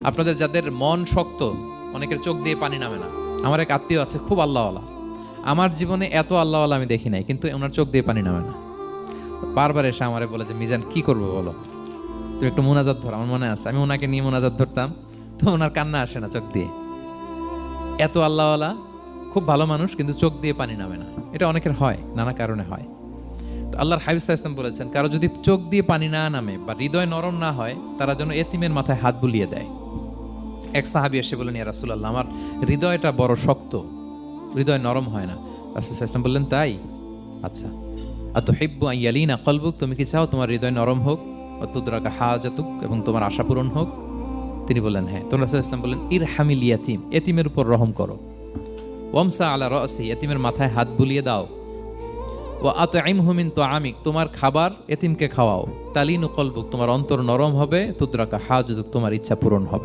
আপনাদের যাদের মন শক্ত, অনেকের চোখ দিয়ে পানি নামে না। আমার এক আত্মীয় আছে খুব আল্লাহওয়ালা, আমার জীবনে এত আল্লাহওয়ালা আমি দেখি নাই, কিন্তু ওনার চোখ দিয়ে পানি নামে না। বারবার এসে আমারে বলে যে মিজান কি করবো বলো, তুই একটু মোনাজাত ধর। আমার মনে আছে আমি ওনাকে নিয়ে মোনাজাত ধরতাম, তো ওনার কান্না আসে না চোখ দিয়ে। এত আল্লাহওয়ালা, খুব ভালো মানুষ, কিন্তু চোখ দিয়ে পানি নামে না। এটা অনেকের হয়, নানা কারণে হয়। তো আল্লাহর হাবিব সাল্লাল্লাহু আলাইহি ওয়াসাল্লাম বলেছেন, কারো যদি চোখ দিয়ে পানি না নামে বা হৃদয় নরম না হয়, তারা যেন এতিমের মাথায় হাত বুলিয়ে দেয়। এক সাহাবী এসে বললেন, ইয়া রাসূলুল্লাহ, আমার হৃদয়টা বড় শক্ত, হৃদয় নরম হয় না। রাসূল সাল্লাল্লাহু আলাইহি ওয়াসাল্লাম বললেন, তাই? আচ্ছা, আতুহিব্বু আন ইয়ালিনা কলবুক, তুমি কি চাও তোমার হৃদয় নরম হোক, ওয়া তুদরাকা হাজাতুক, এবং তোমার আশা পূরণ হোক? তিনি বললেন, হ্যাঁ। তো রাসূল সাল্লাল্লাহু আলাইহি ওয়াসাল্লাম বললেন, ইরহামিল ইয়াতীম, এতিমের উপর রহম করো। ওয়ামসা আলা রাসি, এতিমের মাথায় হাত বুলিয়ে দাও। ওয়া আতইমহু মিন তুআমিক, তোমার খাবার এতিমকে খাওয়াও। তালিনু কলবুক, তোমার অন্তর নরম হবে। তুদরাকা হাজাতুক, তোমার ইচ্ছা পূরণ হবে।